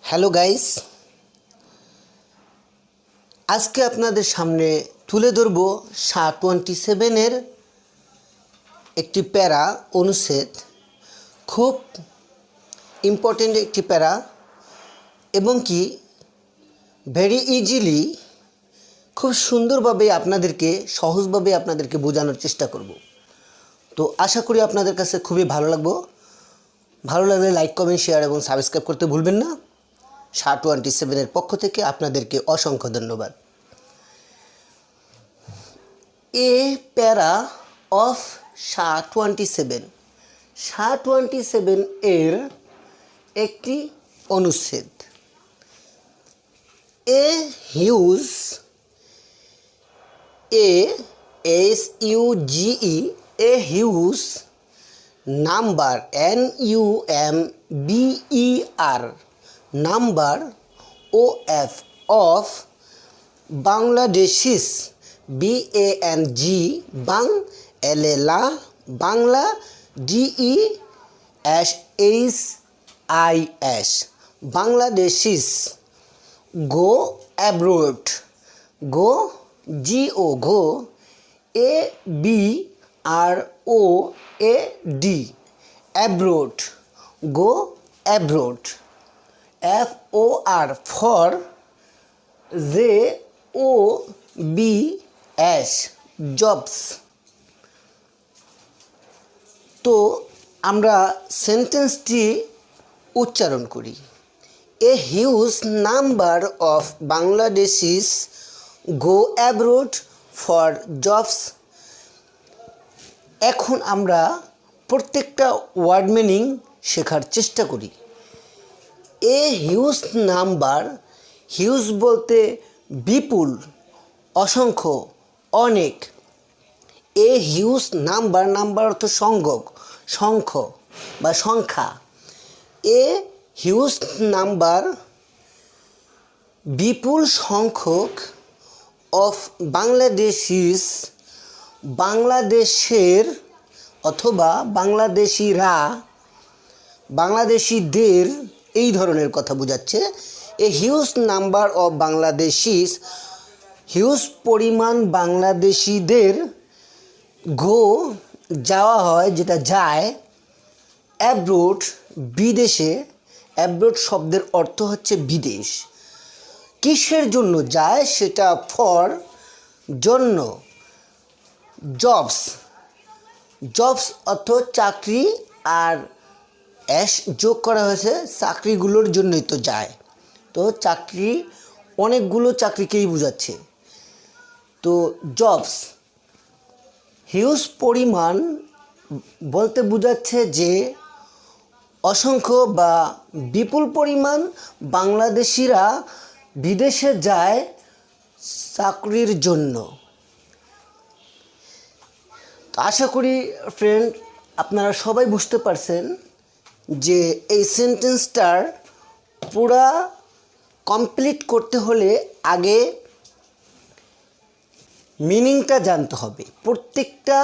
Hello guys, আজকে আপনাদের সামনে তুলে ধরব SHA-27 একটি প্যারা অনুচ্ছেদ। খুব ইম্পর্টেন্ট একটি প্যারা এবং কি ভেরি ইজিলি খুব সুন্দরভাবে সহজভাবে আপনাদেরকে বোঝানোর চেষ্টা করব। তো আশা করি আপনাদের কাছে খুবই ভালো লাগলে লাইক, কমেন্ট, শেয়ার এবং সাবস্ক্রাইব করতে ভুলবেন না। SHA-27 পক্ষ থেকে আপনাদেরকে অসংখ্য ধন্যবাদ। এ প্যারা অফ SHA-27 এর একটি অনুচ্ছেদ। A huge number number of Bangladeshis Bangladeshis go abroad, go abroad, abroad, go abroad, for jobs, jobs। তো আমরা সেন্টেন্সটি উচ্চারণ করি। A huge number of Bangladeshis go abroad for jobs। এখন আমরা প্রত্যেকটা ওয়ার্ড মিনিং শেখার চেষ্টা করি। এ হিউজ নাম্বার, হিউজ বলতে বিপুল, অসংখ্য, অনেক। এ হিউজ নাম্বার, নাম্বার অর্থ সংখ্য বা সংখ্যা। এ হিউজ নাম্বার বিপুল সংখ্যক অফ বাংলাদেশিস, বাংলাদেশের অথবা বাংলাদেশিরা, বাংলাদেশিদের এই ধরনের কথা বোঝাচ্ছে। A huge number of বাংলাদেশিস, huge পরিমাণ বাংলাদেশিদের, গো যাওয়া হয়, যেটা যায়, অ্যাব্রোড বিদেশে। অ্যাব্রোড শব্দের অর্থ হচ্ছে বিদেশ। কিসের জন্য যায় সেটা ফর জন্য, জবস, জবস অর্থ চাকরি, আর অ্যাশ যোগ করা হয়েছে চাকরিগুলোর জন্যই তো যায়। তো চাকরি, অনেকগুলো চাকরিকেই বোঝাচ্ছে। তো জবস, হিউজ পরিমাণ বলতে বোঝাচ্ছে যে অসংখ্য বা বিপুল পরিমাণ বাংলাদেশিরা বিদেশে যায় চাকরির জন্য। আশা করি ফ্রেন্ড আপনারা সবাই বুঝতে পারছেন যে এই সেন্টেন্সটার পুরা কমপ্লিট করতে হলে আগে মিনিংটা জানতে হবে। প্রত্যেকটা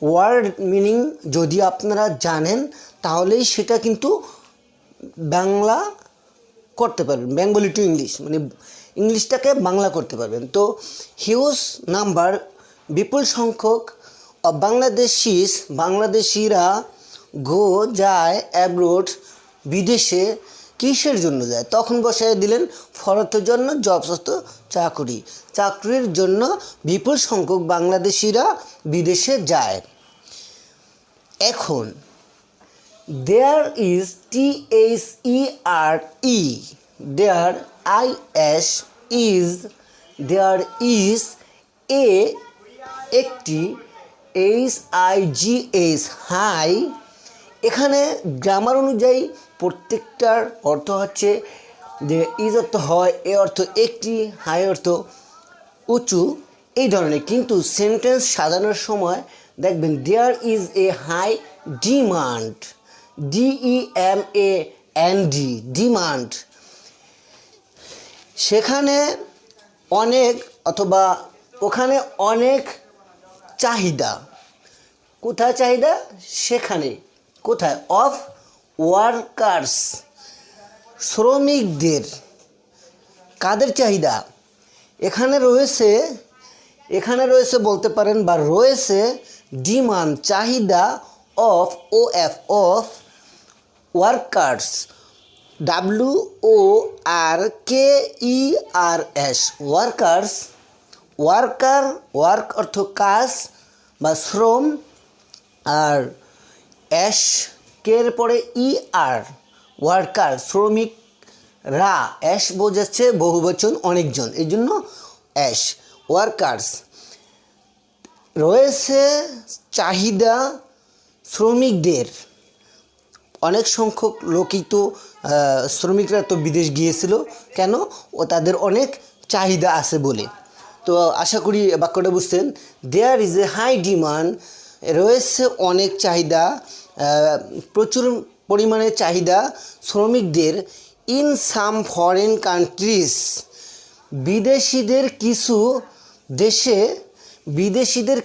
ওয়ার্ড মিনিং যদি আপনারা জানেন তাহলেই সেটা কিন্তু বাংলা করতে পারবেন, বেঙ্গলি টু ইংলিশ, মানে ইংলিশটাকে বাংলা করতে পারবেন। তো হিউজ নাম্বার বিপুল সংখ্যক বাংলাদেশিস, বাংলাদেশিরা গো যায় অ্যাব্রোড বিদেশে। কিসের জন্য যায় তখন বসায় দিলেন ফর অর্থের জন্য, জবস অর্থ চাকরি, চাকরির জন্য বিপুল সংখ্যক বাংলাদেশিরা বিদেশে যায়। এখন দেয়ার ইজ দেয়ার ইজ এ একটি হাই। এখানে গ্রামার অনুযায়ী প্রত্যেকটার অর্থ হচ্ছে যে ইজ অর্থ হয়, এ অর্থ একটি, হাই অর্থ উঁচু, এই ধরনের। কিন্তু সেন্টেন্স সাজানোর সময় দেখবেন there is a high demand, DEMAND, demand. সেখানে অনেক অথবা ওখানে অনেক চাহিদা। কোথায় চাহিদা? সেখানে। কোথায়? অফ ওয়ার্কার্স, শ্রমিকদের কাদের চাহিদা? এখানে রয়েছে বলতে পারেন বা রয়েছে ডিমান্ড চাহিদা of of workers WORKERS workers work অর্থ কাজ বা শ্রম, আর অ্যাশ কের পরে ER ওয়ার্কার শ্রমিকরা, অ্যাশ বোঝাচ্ছে বহুবচন অনেকজন, এই জন্য অ্যাশ ওয়ার্কার্স। রয়েছে চাহিদা শ্রমিকদের, অনেক সংখ্যক লোকই তো শ্রমিকরা তো বিদেশ গিয়েছিল কেন? ও তাদের অনেক চাহিদা আছে বলে। তো আশা করি বাক্যটা বুঝছেন। There is a high demand, রয়েছে অনেক চাহিদা, প্রচুর পরিমাণে চাহিদা শ্রমিকদের ইন সাম ফরেন কান্ট্রিজ, বিদেশিদের কিছু দেশে, বিদেশের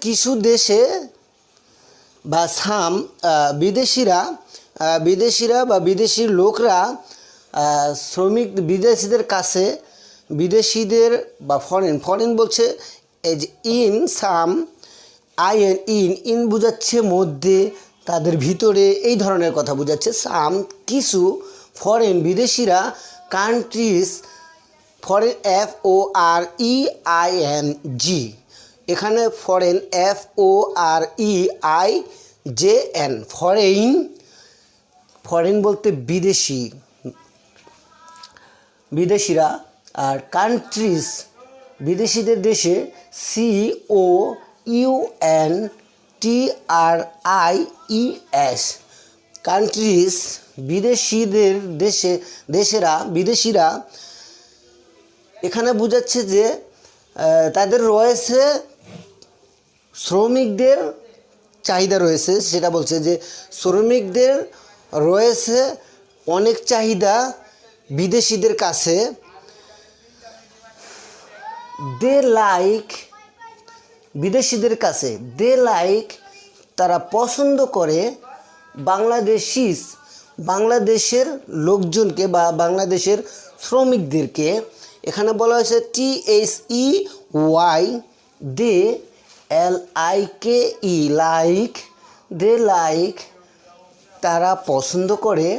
কিছু দেশে বা সাম বিদেশিরা বা বিদেশি লোকরা বিদেশিদের কাছে, বিদেশিদের বা ফরেন বলছে এই যে ইন সাম, ইন বোঝাচ্ছে মধ্যে, তাদের ভিতরে, এই ধরনের কথা বোঝাচ্ছে। সাম কিছু ফরেন বিদেশিরা, কান্ট্রিজ ফরেন FOREING, এখানে ফরেন FOREIJN, ফরেন বলতে বিদেশিরা, আর কান্ট্রিজ বিদেশিদের দেশে COUNTRIES, কান্ট্রিজ বিদেশিদের বিদেশিরা, এখানে বোঝাচ্ছে যে তাদের রয়েছে শ্রমিকদের চাহিদা রয়েছে, সেটা বলছে যে শ্রমিকদের রয়েছে অনেক চাহিদা বিদেশিদের কাছে। বিদেশিদের কাছে তারা পছন্দ করে বাংলাদেশের লোকজনকে বা বাংলাদেশের শ্রমিকদেরকে। এখানে বলা হয়েছে THEY তারা পছন্দ করে,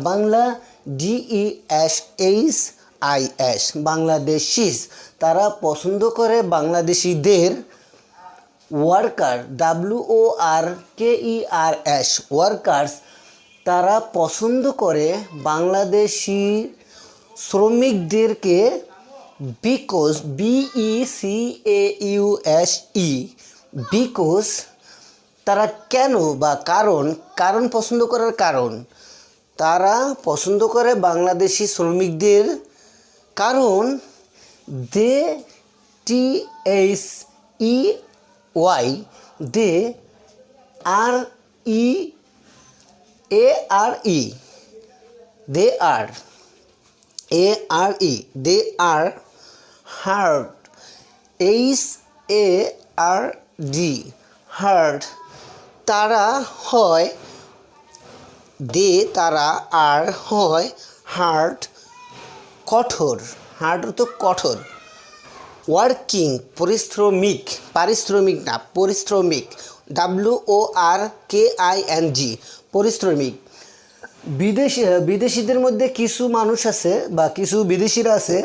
বাংলা DESHIS বাংলাদেশিস, তারা পছন্দ করে বাংলাদেশিদের। ওয়ার্কার WORKERS ওয়ার্কার্স, তারা পছন্দ করে বাংলাদেশি শ্রমিকদেরকে। বিকজ বিকজ তারা কেন বা কারণ পছন্দ করার কারণ, তারা পছন্দ করে বাংলাদেশি শ্রমিকদের কারণ দে are hard, hard, তারা হয় হার্ড কঠোর, কঠোর। ওয়ার্কিং পারিশ্রমিক WORKING পরিশ্রমিক। বিদেশিদের মধ্যে কিছু মানুষ আছে বা কিছু বিদেশিরা আছে,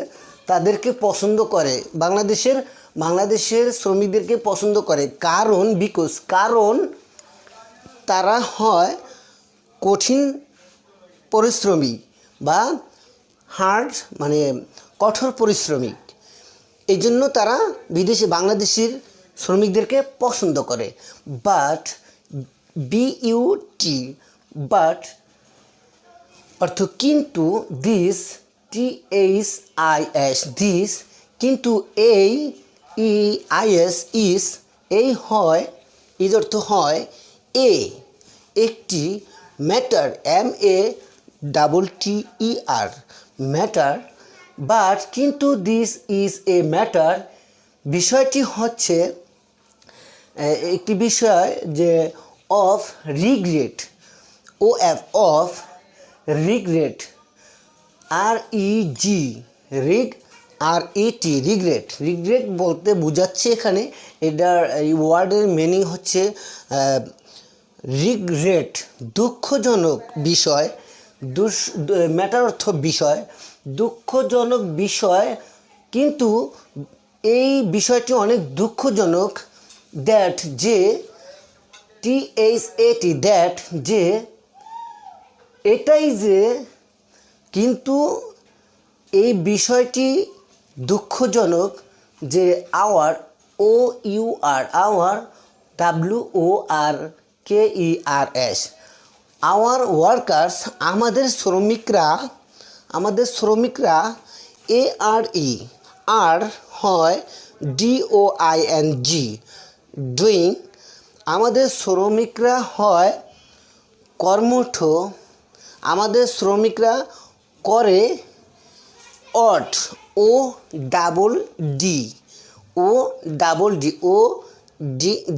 তাদেরকে পছন্দ করে বাংলাদেশের শ্রমিকদেরকে পছন্দ করে। কারণ তারা হয় কঠিন পরিশ্রমী বা হার্ড মানে কঠোর পরিশ্রমিক, এই জন্য তারা বাংলাদেশের শ্রমিকদেরকে পছন্দ করে। বাট অর্থ কিন্তু, দিস কিন্তু এই হয়, অর্থ হয় একটি ম্যাটার ম্যাটার, বাট কিন্তু দিস ইজ এ ম্যাটার, বিষয়টি হচ্ছে একটি বিষয় যে of regret, O F of regret, R E G reg, R E T regret. Regret বলতে বোঝাচ্ছে এখানে এটার এই ওয়ার্ডের মিনিং হচ্ছে রিগ্রেট দুঃখজনক বিষয়, ম্যাটার অর্থ বিষয়, দুঃখজনক বিষয়, কিন্তু এই বিষয়টি অনেক দুঃখজনক, দ্যাট যে THAT দ্যাট যে এটাই যে, কিন্তু এই বিষয়টি দুঃখজনক যে our, O U R, our WORKERS, our workers, আমাদের শ্রমিকরা ARE, আর হয় DOING ডুইং, আমাদের শ্রমিকরা হয় কর্মঠ, আমাদের শ্রমিকরা করে অট, ও ডাবল ডি ও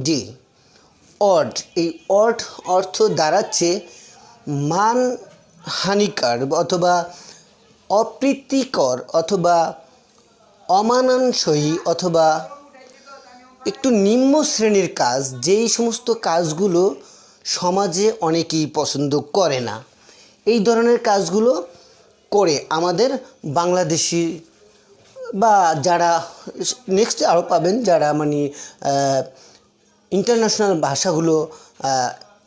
ডি অড। এই অড অর্থ দাঁড়াচ্ছে মানহানিকর অথবা অপ্রীতিকর অথবা অমানানসই অথবা একটু নিম্ন শ্রেণীর কাজ, যেই সমস্ত কাজগুলো সমাজে অনেকেই পছন্দ করে না, এই ধরনের কাজগুলো করে আমাদের বাংলাদেশি বা যারা নেক্সট আরও পাবেন যারা মানে ইন্টারন্যাশনাল ভাষাগুলো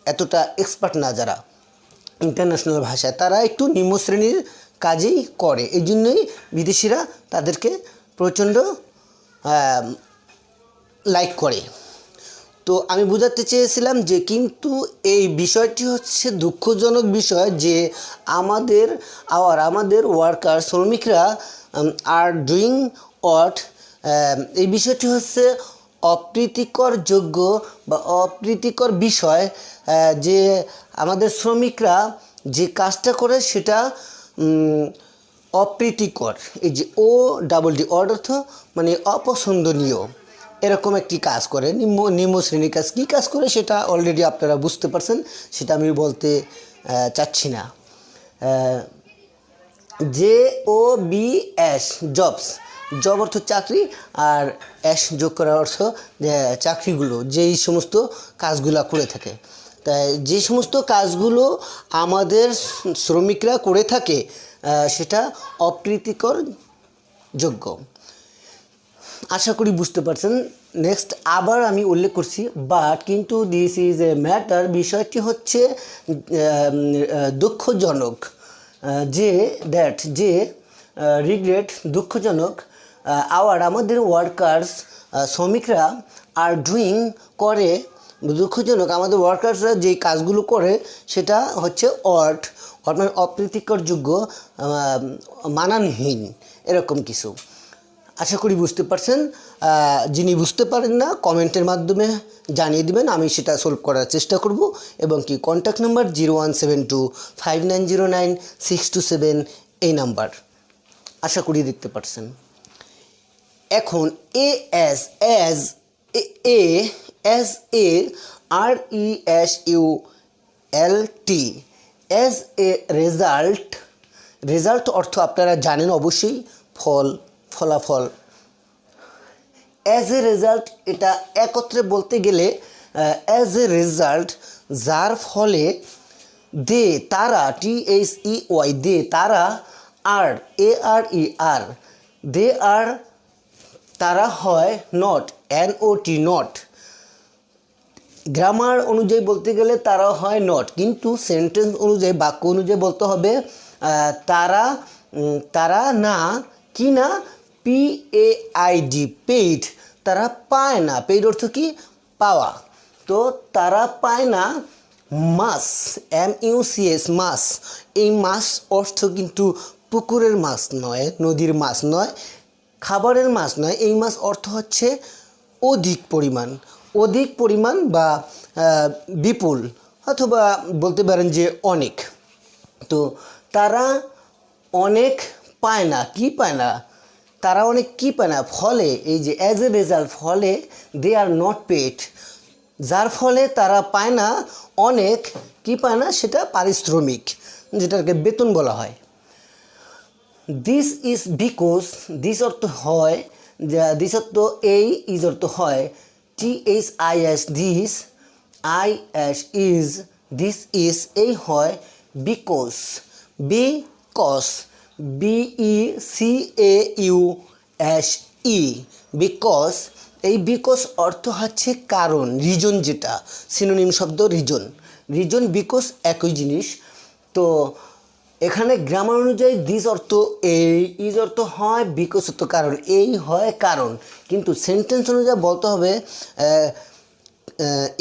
এতটা এক্সপার্ট না, যারা ইন্টারন্যাশনাল ভাষায়, তারা একটু নিম্ন শ্রেণীর কাজেই করে, এই জন্যই বিদেশিরা তাদেরকে প্রচণ্ড লাইক করে। তো আমি বোঝাতে চেয়েছিলাম যে কিন্তু এই বিষয়টি হচ্ছে দুঃখজনক বিষয় যে আমাদের ওয়ার্কার শ্রমিকরা আর ডুইং অট, এই বিষয়টি হচ্ছে অপ্রীতিকর যোগ্য বা অপ্রীতিকর বিষয়, যে আমাদের শ্রমিকরা যে কাজটা করে সেটা অপ্রীতিকর। এই যে ODD অর্থ মানে অপছন্দনীয়, এরকম একটি কাজ করে, নিম্ন শ্রেণীর কাজ। কী কাজ করে সেটা অলরেডি আপনারা বুঝতে পারছেন, সেটা আমি বলতে চাচ্ছি না। JOBS জবস, জব অর্থ চাকরি, আর অ্যাশ যোগ করার অর্থ যে চাকরিগুলো, যেই সমস্ত কাজগুলো করে থাকে, তাই যে সমস্ত কাজগুলো আমাদের শ্রমিকরা করে থাকে সেটা অপ্রীতিকর যোগ্য। আশা করি বুঝতে পারছেন। নেক্সট আবার আমি উল্লেখ করছি, বাট কিন্তু দিস ইজ এ ম্যাটার, বিষয়টি হচ্ছে দুঃখজনক, যে দ্যাট যে রিগ্রেট দুঃখজনক, আমাদের ওয়ার্কার্স শ্রমিকরা আর ডুইং করে, দুঃখজনক আমাদের ওয়ার্কার্সরা যেই কাজগুলো করে সেটা হচ্ছে মানে অপ্রীতিকর যোগ্য, মানানহীন, এরকম কিছু। আশা করি বুঝতে পারছেন। যিনি বুঝতে পারেন না কমেন্টের মাধ্যমে জানিয়ে দিবেন, আমি সেটা সলভ করার চেষ্টা করব। এবং কি কন্ট্যাক্ট নাম্বার 017259096227 এই নাম্বার, আশা করি দেখতে পারছেন। এখন RESULT, অ্যাজ এ রেজাল্ট অর্থ আপনারা জানেন অবশ্যই, ফলাফল। অ্যাজ এ রেজাল্ট এটা একত্রে বলতে গেলে অ্যাজ এ রেজাল্ট, যার ফলে তারা THEY তারা আর ARER তারা হয় NOT NOT, গ্রামার অনুযায়ী বলতে গেলে তারা হয় নট, কিন্তু সেন্টেন্স অনুযায়ী বাক্য অনুযায়ী বলতে হবে তারা না কি না PAID পেইড, তারা পায় না। পেইড অর্থ কি? পাওয়া। তো তারা পায় না মাছ, MUCS মাছ। এই মাছ অর্থ কিন্তু পুকুরের মাছ নয়, নদীর মাছ নয়, খাবারের মাছ নয়। এই মাছ অর্থ হচ্ছে অধিক পরিমাণ বা বিপুল, অথবা বলতে পারেন যে অনেক। তো তারা অনেক পায় না, কি পায় না? তারা অনেক কি পায় না, ফলে এই যে অ্যাজ এ রেজাল্ট, ফলে দে আর নট পেড, যার ফলে তারা পায় না অনেক, কি পায় না সেটা পারিশ্রমিক, যেটাকে বেতন বলা হয়। দিস ইজ বিকজ, দিস অর্থ হয়, দিস অর্থ এই, ইজ অর্থ হয়, THIS this, IS is, this is এই হয়, বিকজ, বিকজ, BECAUSE, বিকজ। এই বিকজ অর্থ হচ্ছে কারণ, রিজন, যেটা সিনোনিম শব্দ রিজন, রিজন বিকজ একই জিনিস। তো এখানে গ্রামার অনুযায়ী দিস অর্থ এই, ইজ অর্থ হয়, বিকজ অর্থ কারণ, এই হয় কারণ, কিন্তু সেন্টেন্স অনুযায়ী বলতে হবে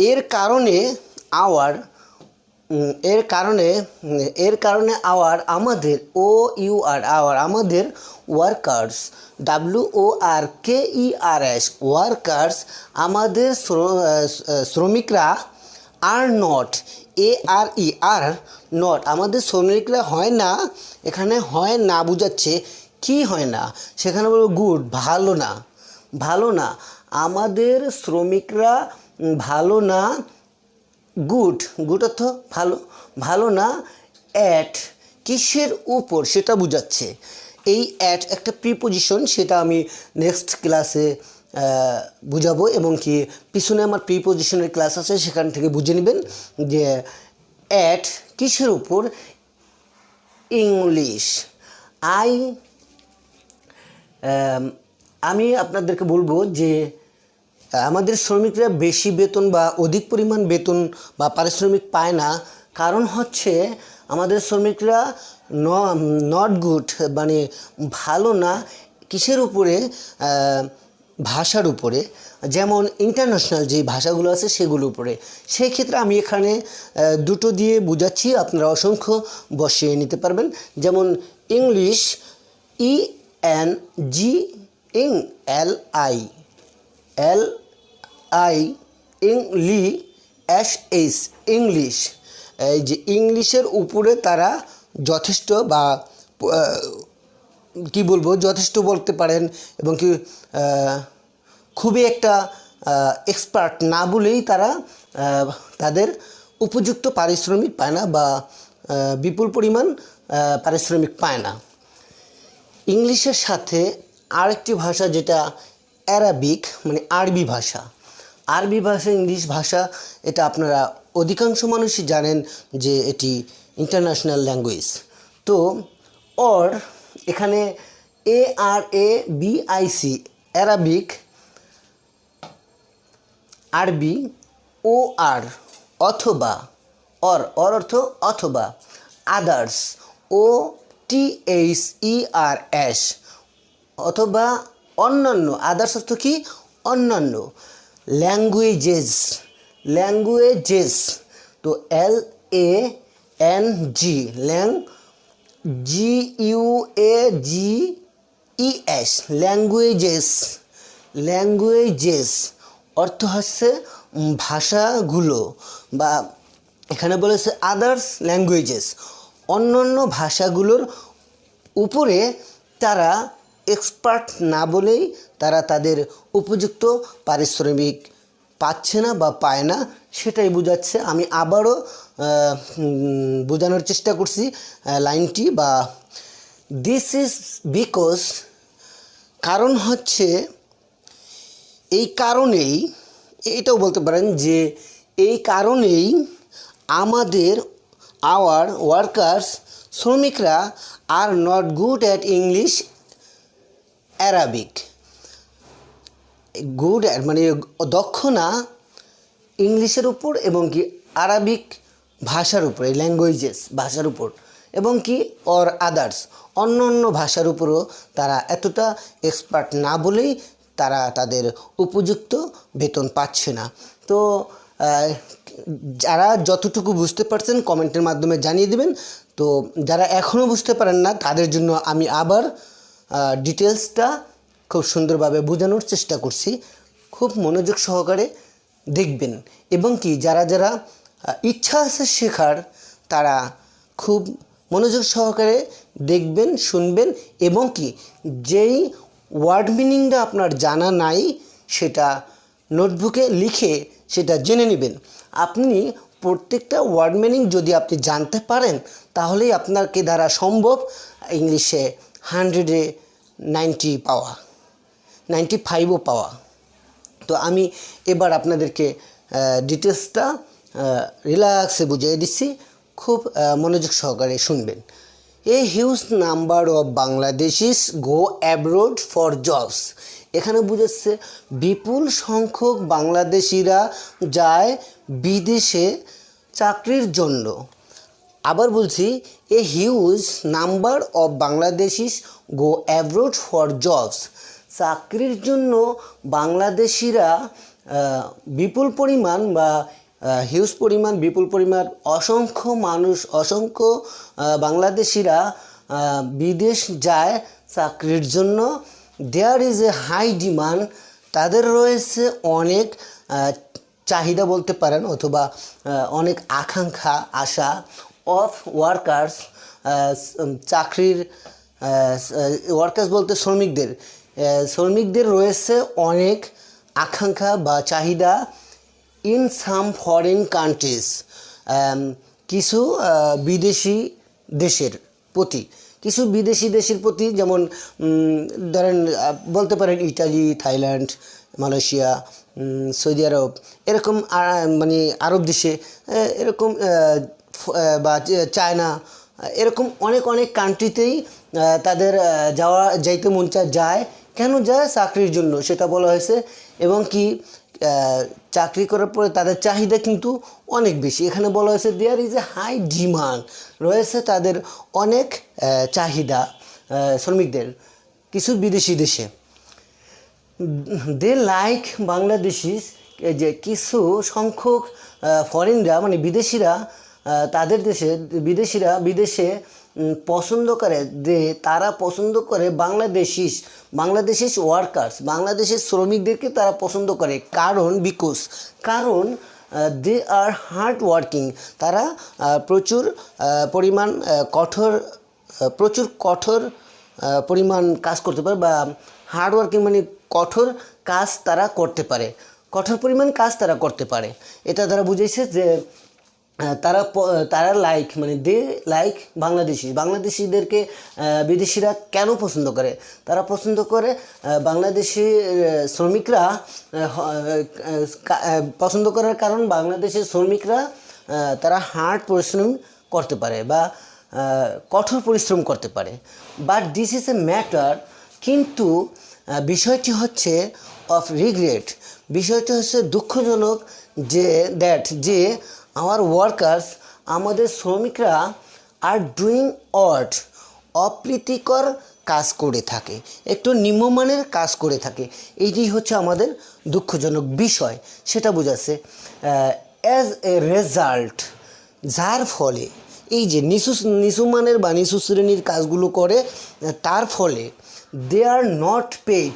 এর কারণে আওয়ার, এর কারণে আওয়ার, আমাদের, OUR, আওয়ার, আমাদের ওয়ার্কার্স, WORKERS, ওয়ার্কার্স, আমাদের শ্রমিকরা, are not, ARE, are not, আমাদের শ্রমিকরা হয় না, এখানে হয় না বোঝাচ্ছে কি হয় না, সেখানে বলবো গুড, ভালো না, ভালো না, আমাদের শ্রমিকরা ভালো না, গুড, গুড অর্থ ভালো, ভালো না, অ্যাট, কিসের উপর সেটা বোঝাচ্ছে। এই অ্যাট একটা প্রিপোজিশন, সেটা আমি নেক্সট ক্লাসে বুঝাবো, এবং কি পিছনে আমার প্রিপোজিশনের ক্লাস আছে, সেখান থেকে বুঝে নেবেন যে অ্যাট কিসের উপর, ইংলিশ। আমি আপনাদেরকে বলবো যে আমাদের শ্রমিকরা বেশি বেতন বা অধিক পরিমাণ বেতন বা পারিশ্রমিক পায় না, কারণ হচ্ছে আমাদের শ্রমিকরা নট গুড, মানে ভালো না, কিসের উপরে, ভাষার উপরে, যেমন ইন্টারন্যাশনাল যে ভাষাগুলো আছে সেগুলোর উপরে। সেই ক্ষেত্রে আমি এখানে দুটো দিয়ে বোঝাচ্ছি, আপনারা অসংখ্য বসিয়ে নিতে পারবেন। যেমন English, ENG, LI, INGLISH, English, এই যে ইংলিশের উপরে তারা যথেষ্ট, বা কি বলবো, যথেষ্ট বলতে পারেন, এবং কি খুবই একটা এক্সপার্ট না বলেই তারা তাদের উপযুক্ত পারিশ্রমিক পায় না, বা বিপুল পরিমাণ পারিশ্রমিক পায় না। ইংলিশের সাথে আরেকটি ভাষা, যেটা অ্যারাবিক, মানে আরবি ভাষা, আরবি ভাষা, ইংলিশ ভাষা, এটা আপনারা অধিকাংশ মানুষই জানেন যে এটি ইন্টারন্যাশনাল ল্যাঙ্গুয়েজ। তো অর, এখানে ARABIC, অ্যারাবিক, আরবি, OR, অথবা, অর অর্থ অথবা, আদার্স, OTHERS, অথবা অন্যান্য, আদার্স অর্থ কি, অন্যান্য, ল্যাঙ্গুয়েজেস, তো LANG, GUAGES, ল্যাঙ্গুয়েজেস অর্থ হচ্ছে ভাষাগুলো, বা এখানে বলেছে আদার্স ল্যাঙ্গুয়েজেস, অন্যান্য ভাষাগুলোর উপরে তারা এক্সপার্ট না বলেই তারা তাদের উপযুক্ত পারিশ্রমিক পাচ্ছে না বা পায় না, সেটাই বোঝাচ্ছে। আমি আবারও বোঝানোর চেষ্টা করছি লাইনটি, বা দিস ইজ বিকজ, কারণ হচ্ছে, এই কারণেই, এটাও বলতে পারেন যে এই কারণেই আমাদের, আওয়ার ওয়ার্কার্স, শ্রমিকরা, are not good at English, Arabic, good at মানে দক্ষ না ইংলিশের উপর, এবং কি আরবিক ভাষার উপর, এই ল্যাঙ্গুয়েজেস ভাষার উপর, এবং কি অর আদার্স, অন্য অন্য ভাষার উপরও তারা এতটা এক্সপার্ট না বলেই তারা তাদের উপযুক্ত বেতন পাচ্ছে না। তো যারা যতটুকু বুঝতে পারছেন কমেন্টের মাধ্যমে জানিয়ে দেবেন। তো যারা এখনও বুঝতে পারেন না তাদের জন্য আমি আবার ডিটেলসটা খুব সুন্দরভাবে বোঝানোর চেষ্টা করছি, খুব মনোযোগ সহকারে দেখবেন, এবং কি যারা যারা ইচ্ছা আছে শেখার তারা খুব মনোযোগ সহকারে দেখবেন, শুনবেন, এবং কি যেই ওয়ার্ড মিনিংটা আপনার জানা নাই সেটা নোটবুকে লিখে সেটা জেনে নেবেন। আপনি প্রত্যেকটা ওয়ার্ড মিনিং যদি আপনি জানতে পারেন তাহলেই আপনাকে দ্বারা সম্ভব ইংলিশে 100-এ 90 পাওয়া, 95ও পাওয়া। তো আমি এবার আপনাদেরকে ডিটেলসটা রিল্যাক্সে বুঝিয়ে দিচ্ছি, খুব মনোযোগ সহকারে শুনবেন। A huge number of বাংলাদেশিস go abroad for jobs. এখানে বুঝাচ্ছে বিপুল সংখ্যক বাংলাদেশিরা যায় বিদেশে চাকরির জন্য। আবার বলছি, a huge number of বাংলাদেশিস go abroad for jobs. চাকরির জন্য বাংলাদেশিরা বিপুল পরিমাণ বা হিউজ পরিমাণ, বিপুল পরিমাণ, অসংখ্য মানুষ, অসংখ্য বাংলাদেশিরা বিদেশ যায় চাকরির জন্য। There is a high demand, তাদের রয়েছে অনেক চাহিদা বলতে পারেন, অথবা অনেক আকাঙ্ক্ষা, আশা, অফ ওয়ার্কার্স, চাকরির ওয়ার্কার্স বলতে শ্রমিকদের রয়েছে অনেক আকাঙ্ক্ষা বা চাহিদা। ইন সাম ফরেন কান্ট্রিজ, কিছু বিদেশি দেশের প্রতি, যেমন ধরেন বলতে পারেন ইটালি, থাইল্যান্ড, মালয়েশিয়া, সৌদি আরব, এরকম মানে আরব দেশে, এরকম বা চায়না, এরকম অনেক কান্ট্রিতেই তাদের যাইতে মন যায়। কেন যায়? চাকরির জন্য, সেটা বলা হয়েছে। এবং কি চাকরি করার পরে তাদের চাহিদা কিন্তু অনেক বেশি। এখানে বলা হয়েছে there is a high demand, রয়েছে তাদের অনেক চাহিদা শ্রমিকদের কিছু বিদেশি দেশে। দে লাইক বাংলাদেশিস, যে কিছু সংখ্যক ফরেনরা মানে বিদেশিরা তাদের বিদেশে পছন্দ করে, তারা পছন্দ করে বাংলাদেশিস ওয়ার্কার্স, বাংলাদেশের শ্রমিকদেরকে তারা পছন্দ করে। কারণ দে আর হার্ড ওয়ার্কিং, তারা প্রচুর কঠোর পরিমাণ কাজ করতে পারে, বা হার্ড ওয়ার্কিং মানে কঠোর কাজ তারা করতে পারে, কঠোর পরিমাণ কাজ তারা করতে পারে। এটা তারা বুঝেছে যে তারা লাইক মানে দে লাইক বাংলাদেশিদেরকে বিদেশিরা কেন পছন্দ করে? তারা পছন্দ করে বাংলাদেশি শ্রমিকরা পছন্দ করার কারণ বাংলাদেশের শ্রমিকরা তারা হার্ড পরিশ্রম করতে পারে বা কঠোর পরিশ্রম করতে পারে। But this is a matter, কিন্তু বিষয়টি হচ্ছে অফ রিগ্রেট, বিষয়টি হচ্ছে দুঃখজনক যে আওয়ার ওয়ার্কার্স, আমাদের শ্রমিকরা আর ডুইং অপ্রীতিকর কাজ করে থাকে, একটু নিম্নমানের কাজ করে থাকে। এইটি হচ্ছে আমাদের দুঃখজনক বিষয়, সেটা বোঝাচ্ছে। অ্যাজ এ রেজাল্ট, যার ফলে এই যে নিচু মানের বা নিচু শ্রেণীর কাজগুলো করে, তার ফলে দে আর নট পেইড,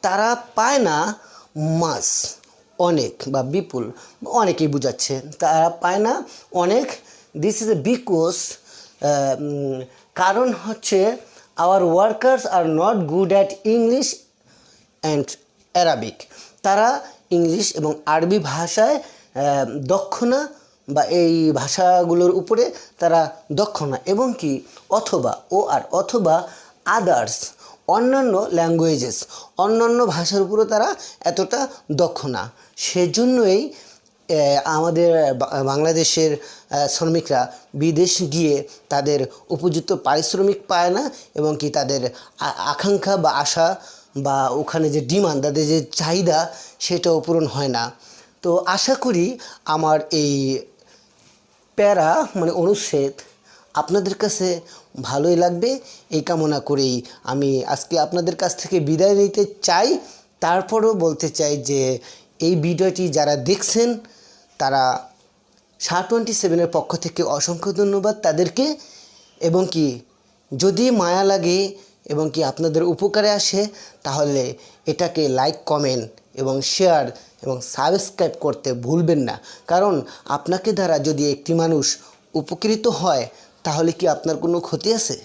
তারা পায় না মাস, অনেক বা বিপুল, অনেকেই বোঝাচ্ছে, তারা পায় না অনেক। দিস ইজ এ বিকজ, কারণ হচ্ছে hour workers are not good at English and Arabic, তারা ইংলিশ এবং আরবি ভাষায় দক্ষ না, বা এই ভাষাগুলোর উপরে তারা দক্ষ না, এবং কি অথবা আদার্স, অন্যান্য ল্যাঙ্গুয়েজেস, অন্যান্য ভাষার উপরে তারা এতটা দক্ষ না। সেজন্যই আমাদের বাংলাদেশের শ্রমিকরা বিদেশ গিয়ে তাদের উপযুক্ত পারিশ্রমিক পায় না, এবং কি তাদের আকাঙ্ক্ষা বা আশা বা ওখানে যে ডিমান্ড, তাদের যে চাহিদা, সেটাও পূরণ হয় না। তো আশা করি আমার এই প্যারা মানে অনুচ্ছেদ আপনাদের কাছে ভালোই লাগবে, এই কামনা করেই আমি আজকে আপনাদের কাছ থেকে বিদায় নিতে চাই। তারপরেও বলতে চাই যে এই ভিডিওটি যারা দেখছেন তারা SAR27-এর পক্ষ থেকে অসংখ্য ধন্যবাদ তাদেরকে। এবং কি যদি মায়া লাগে এবং কি আপনাদের উপকারে আসে, তাহলে এটাকে লাইক, কমেন্ট এবং শেয়ার এবং সাবস্ক্রাইব করতে ভুলবেন না। কারণ আপনাকে দ্বারা যদি একটি মানুষ উপকৃত হয়, তাহলে কি আপনার কোনো ক্ষতি আছে?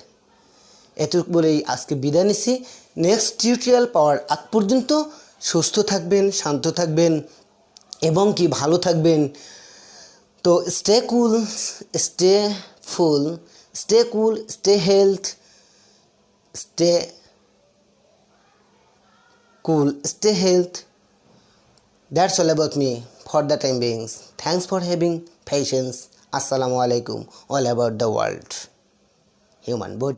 এটুকু বলেই আজকে বিদায় নিচ্ছি। নেক্সট টিউটোরিয়াল পাওয়ার আগ পর্যন্ত সুস্থ থাকবেন, শান্ত থাকবেন এবং কি ভালো থাকবেন। তো stay cool, stay full, stay cool, stay health, স্টে cool, stay health. That's all about me for the time being. Thanks for having patience. Assalamu alaikum. All about the world. Human body.